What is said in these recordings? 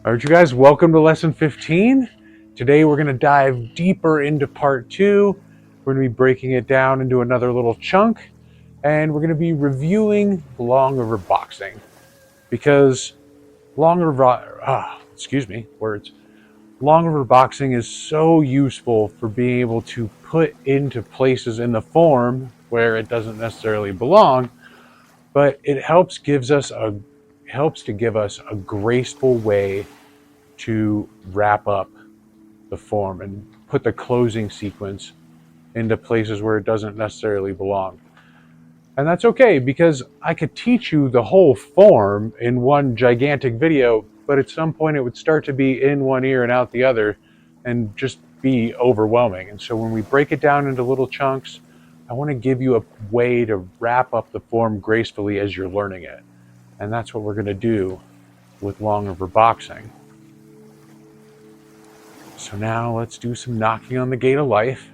All right, you guys, welcome to lesson 15. Today we're going to dive deeper into part 2. We're going to be breaking it down into another little chunk, and we're going to be reviewing long river boxing because long river boxing is so useful for being able to put into places in the form where it doesn't necessarily belong, but it helps to give us a graceful way to wrap up the form and put the closing sequence into places where it doesn't necessarily belong. And that's okay, because I could teach you the whole form in one gigantic video, but at some point it would start to be in one ear and out the other and just be overwhelming. And so when we break it down into little chunks, I want to give you a way to wrap up the form gracefully as you're learning it. And that's what we're going to do with long river boxing. So now let's do some knocking on the gate of life,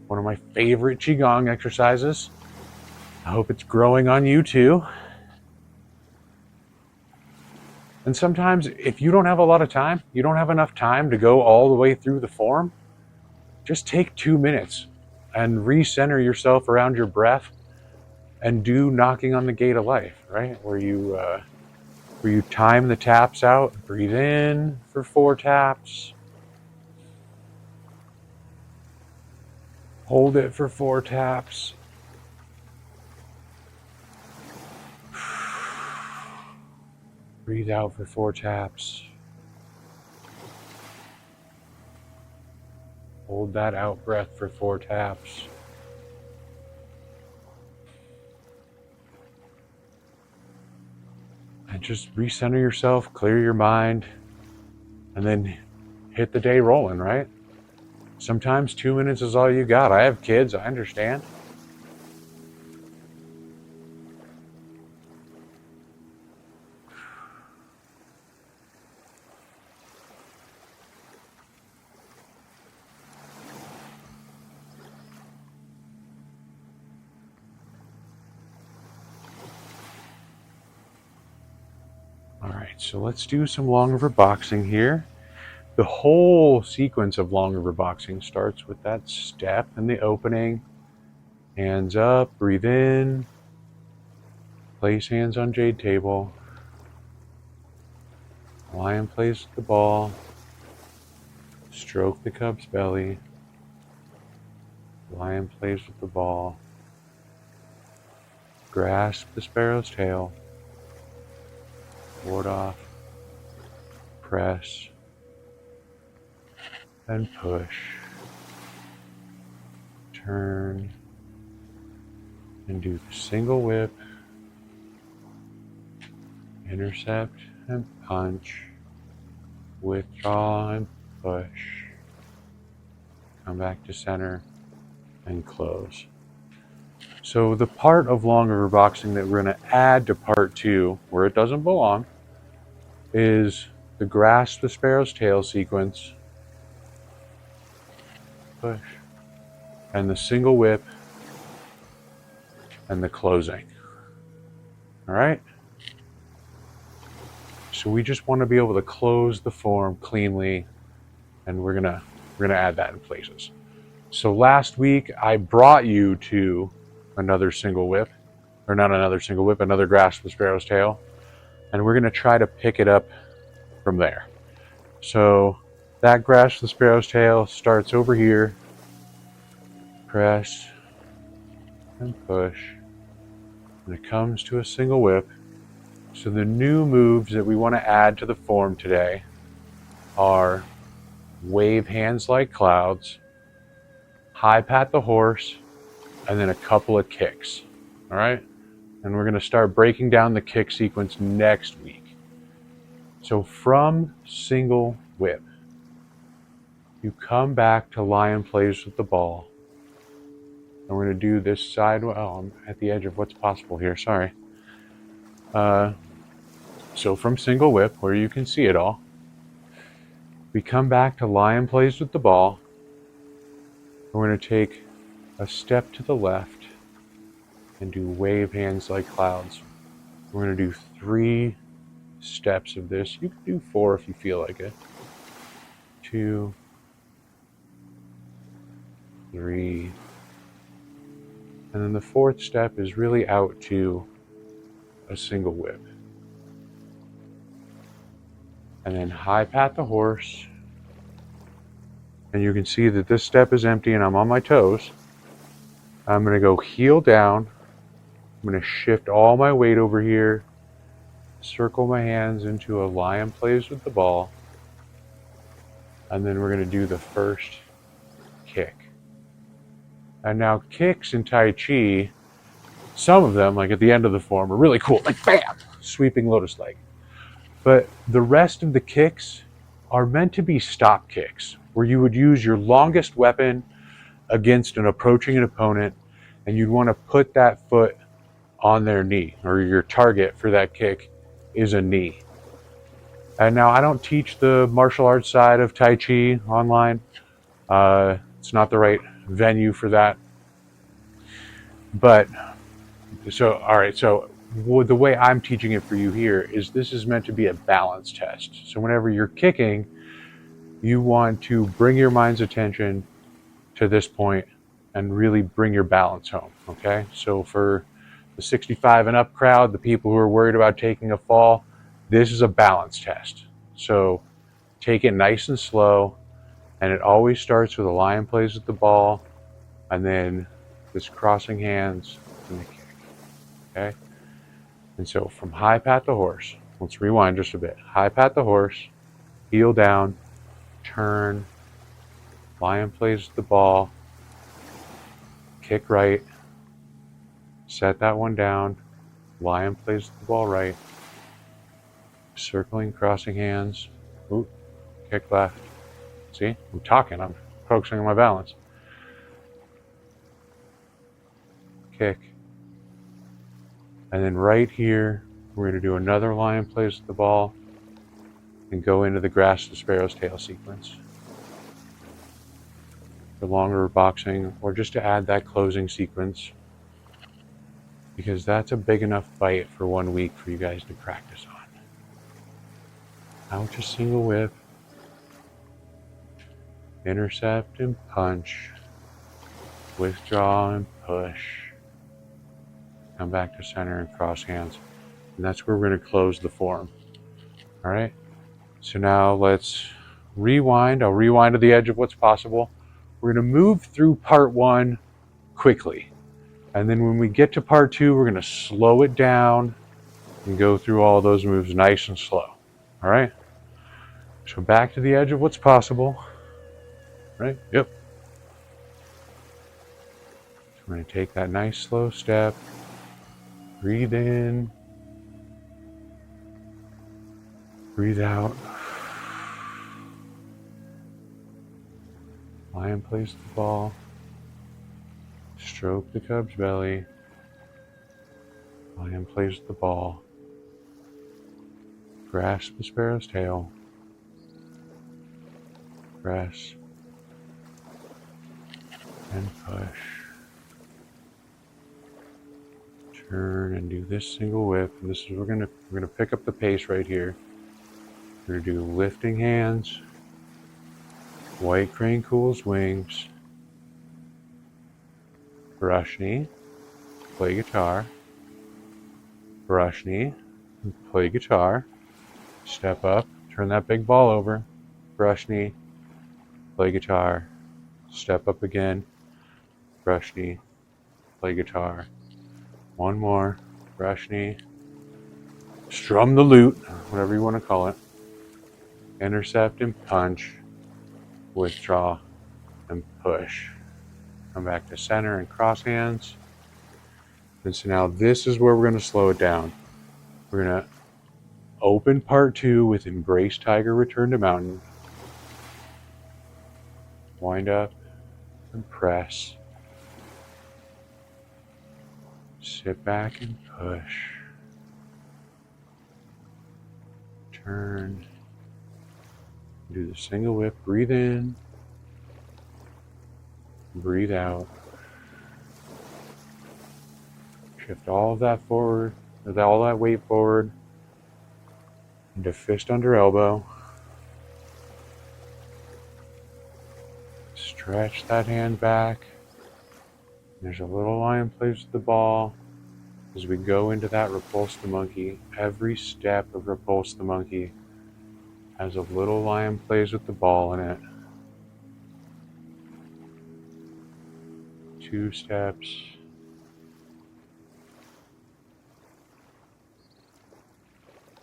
one of my favorite Qigong exercises. I hope it's growing on you too. And sometimes if you don't have a lot of time, you don't have enough time to go all the way through the form, just take 2 minutes and recenter yourself around your breath and do knocking on the gate of life, right? Where you time the taps out, breathe in for 4 taps, hold it for 4 taps, breathe out for 4 taps, hold that out breath for 4 taps, and just recenter yourself, clear your mind, and then hit the day rolling, right? Sometimes 2 minutes is all you got. I have kids, I understand. All right, so let's do some long river boxing here. The whole sequence of long river boxing starts with that step in the opening. Hands up, breathe in, place hands on jade table, lion plays with the ball, stroke the cub's belly, lion plays with the ball, grasp the sparrow's tail, ward off, press, and push, turn, and do the single whip, intercept and punch, withdraw and push, come back to center, and close. So the part of long river boxing that we're going to add to part 2, where it doesn't belong, is the grasp the sparrow's tail sequence, push, and the single whip, and the closing. All right? So we just want to be able to close the form cleanly, and we're gonna add that in places. So last week I brought you to another single whip, or not another single whip, another grasp the sparrow's tail, and we're gonna try to pick it up from there. So that grasp the sparrow's tail starts over here, press and push, and it comes to a single whip. So the new moves that we want to add to the form today are wave hands like clouds, high pat the horse, and then a couple of kicks. All right? And we're going to start breaking down the kick sequence next week. So from single whip, you come back to lion plays with the ball. And we're going to do this side. Oh, I'm at the edge of what's possible here. Sorry. So from single whip, where you can see it all, we come back to lion plays with the ball. We're going to take a step to the left and do wave hands like clouds. We're going to do 3 steps of this. You can do 4 if you feel like it. 2, 3, and then the 4th step is really out to a single whip. And then high pat the horse. And you can see that this step is empty and I'm on my toes. I'm going to go heel down. I'm going to shift all my weight over here. Circle my hands into a lion plays with the ball. And then we're going to do the first kick. And now kicks in Tai Chi, some of them, like at the end of the form, are really cool. Like bam! Sweeping lotus leg. But the rest of the kicks are meant to be stop kicks, where you would use your longest weapon against an approaching opponent, and you'd want to put that foot on their knee, or your target for that kick is a knee. And now I don't teach the martial arts side of Tai Chi online. It's not the right venue for that. But so, all right, so the way I'm teaching it for you here is this is meant to be a balance test. So whenever you're kicking, you want to bring your mind's attention to this point and really bring your balance home, okay? So for the 65 and up crowd, the people who are worried about taking a fall, this is a balance test. So take it nice and slow, and it always starts with a lion plays with the ball, and then this crossing hands and the kick, okay? And so from high pat the horse, let's rewind just a bit. High pat the horse, heel down, turn, lion plays with the ball, kick right, set that one down, lion plays with the ball right, circling, crossing hands, ooh, kick left. See, I'm talking, I'm focusing on my balance. Kick. And then right here, we're going to do another lion plays with the ball and go into the grasp the sparrow's tail sequence. For longer boxing, or just to add that closing sequence, because that's a big enough bite for 1 week for you guys to practice on. Out a single whip, intercept and punch, withdraw and push, come back to center and cross hands. And that's where we're going to close the form. All right. So now let's rewind. I'll rewind to the edge of what's possible. We're going to move through part 1 quickly. And then when we get to part 2, we're going to slow it down and go through all those moves nice and slow. All right. So back to the edge of what's possible. Right? Yep. So we're going to take that nice slow step. Breathe in. Breathe out. Lion plays the ball. Stroke the cub's belly. Lion plays the ball. Grasp the sparrow's tail. Press. And push. Turn and do this single whip. And this is we're gonna pick up the pace right here. We're gonna do lifting hands. White crane cools wings. Brush knee. Play guitar. Brush knee. Play guitar. Step up. Turn that big ball over. Brush knee. Play guitar. Step up again. Brush knee. Play guitar. One more. Brush knee. Strum the lute. Whatever you want to call it. Intercept and punch. Withdraw and push. Come back to center and cross hands. And so now this is where we're going to slow it down. We're going to open part 2 with Embrace Tiger, Return to Mountain. Wind up and press. Sit back and push. Turn. Do the single whip. Breathe in. Breathe out. Shift all of that forward, all that weight forward. into fist under elbow. Stretch that hand back. There's a little lion plays with the ball. As we go into that repulse the monkey, every step of repulse the monkey has a little lion plays with the ball in it. 2 steps.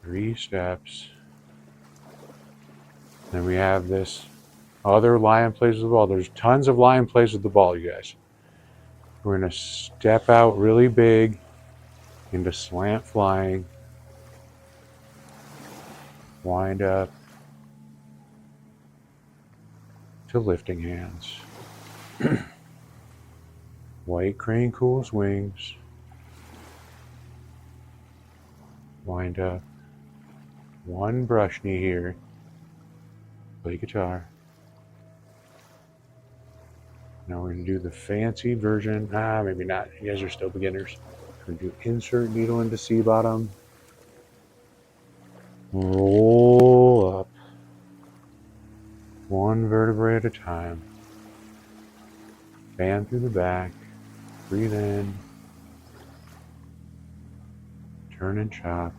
3 steps. Then we have this other lion plays with the ball. There's tons of lion plays with the ball, you guys. We're going to step out really big into slant flying. Wind up to lifting hands. White crane cools wings. Wind up. 1 brush knee here. Play guitar. Now we're going to do the fancy version. Maybe not. You guys are still beginners. We're going to do insert needle into C bottom. Roll up. 1 vertebrae at a time. Fan through the back. Breathe in. Turn and chop.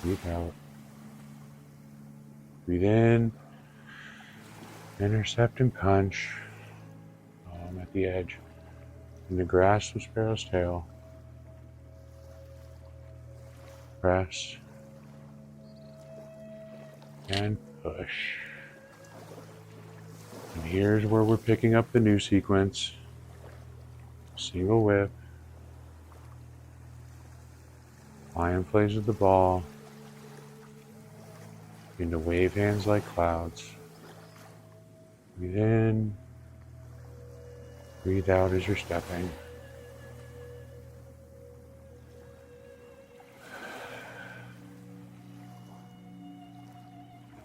Breathe out. Breathe in. Intercept and punch. I'm at the edge. And the grasp of sparrow's tail. Press. And push. And here's where we're picking up the new sequence. Single whip. Lion plays with the ball. Into wave hands like clouds. Breathe in. Breathe out as you're stepping.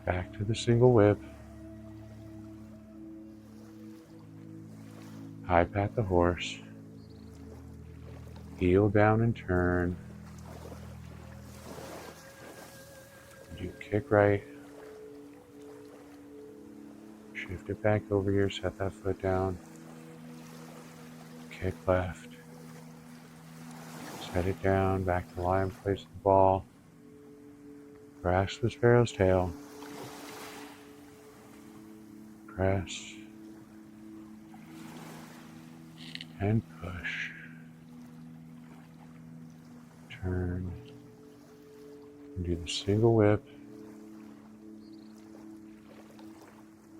Back to the single whip. High pat the horse. Heel down and turn. Do kick right. Shift it back over here, set that foot down. Kick left. Set it down, back to lion, place the ball. Grasp the sparrow's tail. Press. And push. Turn. And do the single whip.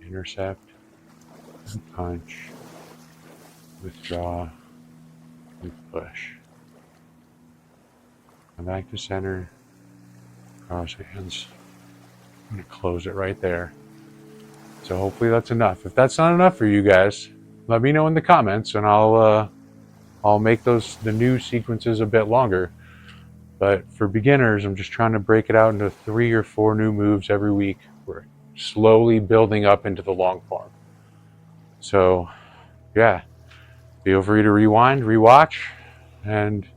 Intercept. And punch. Withdraw. And push. Come back to center. Cross hands. I'm going to close it right there. So hopefully that's enough. If that's not enough for you guys, let me know in the comments, and I'll make the new sequences a bit longer. But for beginners, I'm just trying to break it out into 3 or 4 new moves every week. We're slowly building up into the long form. So, yeah, feel free to rewind, rewatch, and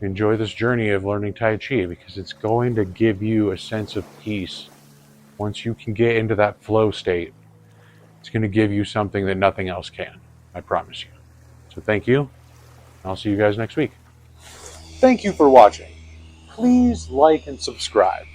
enjoy this journey of learning Tai Chi, because it's going to give you a sense of peace. Once you can get into that flow state, it's going to give you something that nothing else can. I promise you. So thank you. I'll see you guys next week. Thank you for watching. Please like and subscribe.